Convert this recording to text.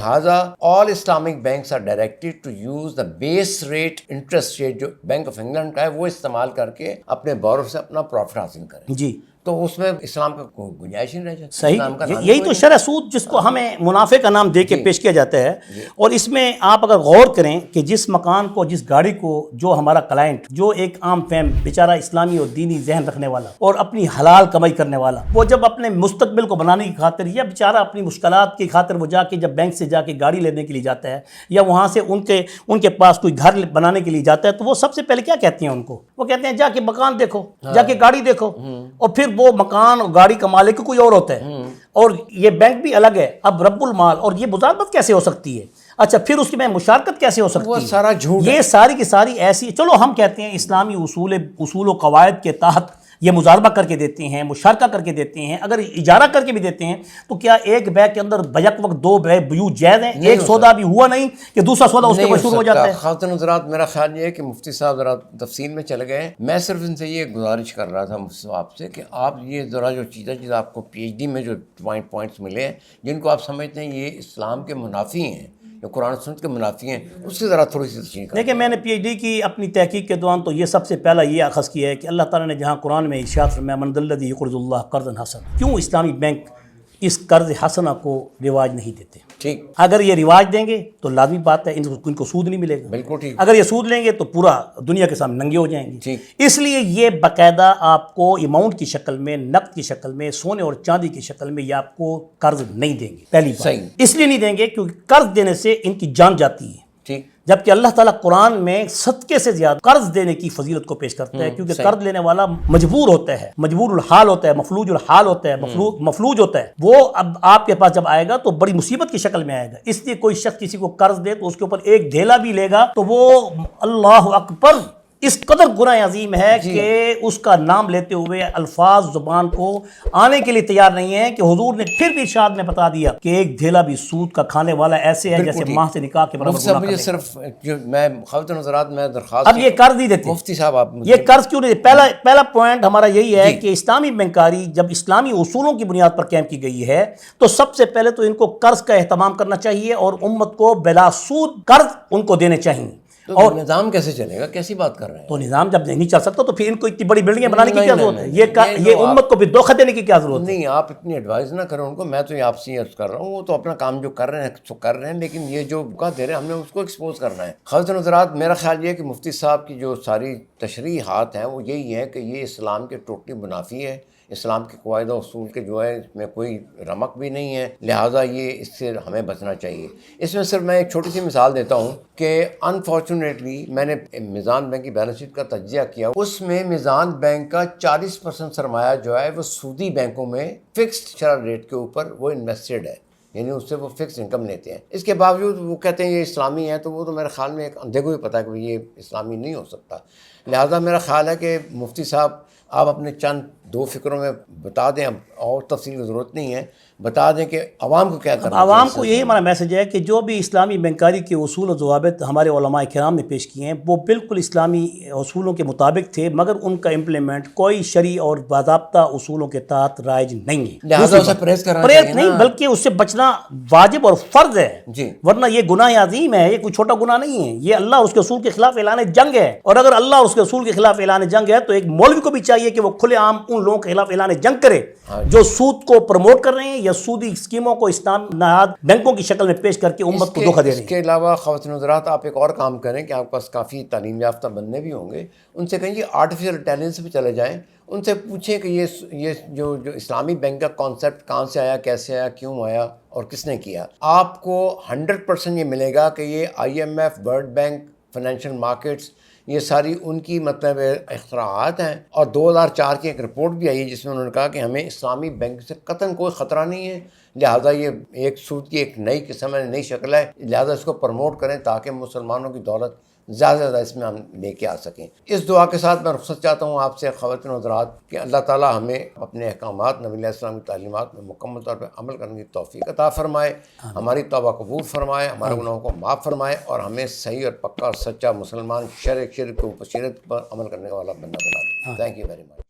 لہٰذا all Islamic banks are directed to use the base rate interest rate جو bank of England کا ہے وہ استعمال کر کے اپنے بورر سے اپنا پروفٹ حاصل کریں. جی تو اس میں اسلام کا کوئی گنجائش نہیں رہ جاتی. صحیح، یہی تو شرح سود جس کو ہمیں منافع کا نام دے کے پیش کیا جاتا ہے. اور اس میں آپ اگر غور کریں کہ جس مکان کو، جس گاڑی کو جو ہمارا کلائنٹ، جو ایک عام فہم بیچارہ اسلامی اور دینی ذہن رکھنے والا اور اپنی حلال کمائی کرنے والا، وہ جب اپنے مستقبل کو بنانے کی خاطر یا بیچارہ اپنی مشکلات کی خاطر وہ جا کے جب بینک سے جا کے گاڑی لینے کے لیے جاتا ہے یا وہاں سے ان کے پاس کوئی گھر بنانے کے لیے جاتا ہے، تو وہ سب سے پہلے کیا کہتے ہیں ان کو؟ وہ کہتے ہیں جا کے مکان دیکھو، جا کے گاڑی دیکھو. اور پھر وہ مکان اور گاڑی کا مالک کوئی اور ہوتا ہے اور یہ بینک بھی الگ ہے. اب رب المال اور یہ مزاربت کیسے ہو سکتی ہے؟ اچھا پھر اس میں مشارکت کیسے ہو سکتی ہے؟ وہ سارا جھوٹ. یہ ساری کی ساری ایسی، چلو ہم کہتے ہیں اسلامی اصول و قواعد کے تحت یہ مزاربہ کر کے دیتے ہیں، مشارکہ کر کے دیتے ہیں. اگر اجارہ کر کے بھی دیتے ہیں تو کیا ایک بیع کے اندر بیک وقت دو بیع جائز ہیں؟ ایک سودا بھی ہوا نہیں کہ دوسرا سودا اس کے مشہور ہو جاتا ہے. خواتین حضرات، میرا خیال یہ ہے کہ مفتی صاحب ذرا تفصیل میں چلے گئے. میں صرف ان سے یہ گزارش کر رہا تھا مفتی صاحب آپ سے کہ آپ یہ ذرا جو چیزیں آپ کو پی ایچ ڈی میں جو پوائنٹس ملے ہیں جن کو آپ سمجھتے ہیں یہ اسلام کے منافی ہیں، جو قرآن سنت کے منافی ہیں، اس سے ذرا تھوڑی سی تشریح کریں. دیکھیں میں نے پی ایچ ڈی کی اپنی تحقیق کے دوران تو یہ سب سے پہلا یہ اخذ کیا ہے کہ اللہ تعالیٰ نے جہاں قرآن میں ارشاد فرمایا من ذا الذی یقرض اللہ قرضا حسنا، کیوں اسلامی بینک اس قرض حسنہ کو رواج نہیں دیتے؟ ٹھیک، اگر یہ رواج دیں گے تو لازمی بات ہے ان کو سود نہیں ملے گا. بالکل ٹھیک. اگر یہ سود لیں گے تو پورا دنیا کے سامنے ننگے ہو جائیں گے. ٹھیک. اس لیے یہ باقاعدہ آپ کو اماؤنٹ کی شکل میں، نقد کی شکل میں، سونے اور چاندی کی شکل میں یہ آپ کو قرض نہیں دیں گے. پہلی بات صحیح. اس لیے نہیں دیں گے کیونکہ قرض دینے سے ان کی جان جاتی ہے. ٹھیک. جبکہ اللہ تعالیٰ قرآن میں صدقے سے زیادہ قرض دینے کی فضیلت کو پیش کرتا ہے، کیونکہ قرض لینے والا مجبور ہوتا ہے، مجبور الحال ہوتا ہے، مفلوج الحال ہوتا ہے، مفلوج ہوتا ہے. وہ اب آپ کے پاس جب آئے گا تو بڑی مصیبت کی شکل میں آئے گا. اس لیے کوئی شخص کسی کو قرض دے تو اس کے اوپر ایک ڈھیلا بھی لے گا تو وہ اللہ اکبر اس قدر گناہ عظیم ہے کہ اس کا نام لیتے ہوئے الفاظ زبان کو آنے کے لیے تیار نہیں ہے. کہ حضور نے پھر بھی ارشاد میں بتا دیا کہ ایک دھیلا بھی سود کا کھانے والا ایسے ہے جیسے ماہ سے نکاح کے برابر گناہ مجھے کرے. صرف جو میں خواتین حضرات میں درخواست، اب یہ قرض نہیں دیتے مفتی صاحب آپ یہ قرض کیوں نہیں؟ پہلا پوائنٹ ہمارا یہی ہے کہ اسلامی بینکاری جب اسلامی اصولوں کی بنیاد پر قائم کی گئی ہے تو سب سے پہلے تو ان کو قرض کا اہتمام کرنا چاہیے اور امت کو بلا سود قرض ان کو دینے چاہیے. اور نظام کیسے چلے گا؟ کیسی بات کر رہے ہیں؟ تو نظام جب نہیں چل سکتا تو پھر ان کو اتنی بڑی بلڈنگیں بنانے کی کیا ضرورت ہے؟ یہ امت کو بھی دھوکہ دینے کی کیا ضرورت ہے؟ نہیں، آپ اتنی ایڈوائز نہ کریں ان کو. میں تو یہ آپ سے عرض کر رہا ہوں، وہ تو اپنا کام جو کر رہے ہیں تو کر رہے ہیں، لیکن یہ جو موقع دے رہے ہیں ہم نے اس کو ایکسپوز کرنا ہے. خواتین حضرات، میرا خیال یہ ہے کہ مفتی صاحب کی جو ساری تشریحات ہیں وہ یہی ہے کہ یہ اسلام کے ٹوٹلی منافی ہے. اسلام کے قواعد و اصول کے جو ہے اس میں کوئی رمق بھی نہیں ہے، لہٰذا یہ اس سے ہمیں بچنا چاہیے. اس میں صرف میں ایک چھوٹی سی مثال دیتا ہوں کہ انفارچونیٹلی میں نے میزان بینک کی بیلنس شیٹ کا تجزیہ کیا، اس میں میزان بینک کا 40% سرمایہ جو ہے وہ سودی بینکوں میں فکسڈ شرح ریٹ کے اوپر وہ انویسٹڈ ہے، یعنی اس سے وہ فکس انکم لیتے ہیں. اس کے باوجود وہ کہتے ہیں یہ اسلامی ہے، تو وہ تو میرے خیال میں ایک اندھے کو بھی پتہ ہے کہ یہ اسلامی نہیں ہو سکتا. لہٰذا میرا خیال ہے کہ مفتی صاحب آپ اپنے چند دو فکروں میں بتا دیں، اب اور تفصیل کی ضرورت نہیں ہے، بتا دیں کہ عوام کو کیا کرنا. عوام کو یہی ہمارا میسج ہے کہ جو بھی اسلامی بینکاری کے اصول و ضوابط ہمارے علماء کرام نے پیش کیے ہیں وہ بالکل اسلامی اصولوں کے مطابق تھے، مگر ان کا امپلیمنٹ کوئی شرعی اور باضابطہ اصولوں کے تحت رائج نہیں ہے. لہٰذا اسے پرہیز کرنا پرہیز چاہیے نہیں بلکہ اس سے بچنا واجب اور فرض ہے. جی، ورنہ یہ گناہ عظیم ہے، یہ کوئی چھوٹا گناہ نہیں ہے. یہ اللہ اس کے اصول کے خلاف اعلان جنگ ہے، اور اگر اللہ اس کے اصول کے خلاف اعلان جنگ ہے تو ایک مولوی کو بھی چاہیے کہ وہ کھلے عام ان لوگوں کے خلاف اعلان جنگ کرے جو سود کو پروموٹ کر رہے ہیں یا سودی اسکیموں کو اسلام نہاد بینکوں کی شکل میں پیش کر کے امت کو دھوکہ دے رہے ہیں. اس کے علاوہ خواتین حضرات آپ ایک اور کام کریں کہ آپ کے پاس کافی تعلیم یافتہ بندے بھی ہوں گے، ان سے کہیں کہ آرٹیفیشل انٹیلیجنس پہ چلے جائیں، ان سے پوچھیں کہ یہ جو اسلامی بینک کا کانسیپٹ کہاں سے آیا، کیسے آیا، کیوں آیا اور کس نے کیا. آپ کو 100% یہ ملے گا کہ یہ IMF، world bank, financial markets, یہ ساری ان کی مطلب اختراعات ہیں. اور 2004 کی ایک رپورٹ بھی آئی ہے جس میں انہوں نے کہا کہ ہمیں اسلامی بینک سے قطعاً کوئی خطرہ نہیں ہے، لہٰذا یہ ایک سود کی ایک نئی قسم ہے، نئی شکل ہے، لہٰذا اس کو پروموٹ کریں تاکہ مسلمانوں کی دولت زیادہ سے زیادہ اس میں ہم لے کے آ سکیں. اس دعا کے ساتھ میں رخصت چاہتا ہوں آپ سے خواتین و حضرات کہ اللہ تعالیٰ ہمیں اپنے احکامات، نبی علیہ السلام کی تعلیمات میں مکمل طور پہ عمل کرنے کی توفیق عطا فرمائے، ہماری توبہ قبول فرمائے، ہمارے گناہوں کو معاف فرمائے اور ہمیں صحیح اور پکا اور سچا مسلمان شرک کے اوپر شریعت پر عمل کرنے والا بندہ بنا دے. Thank you very much.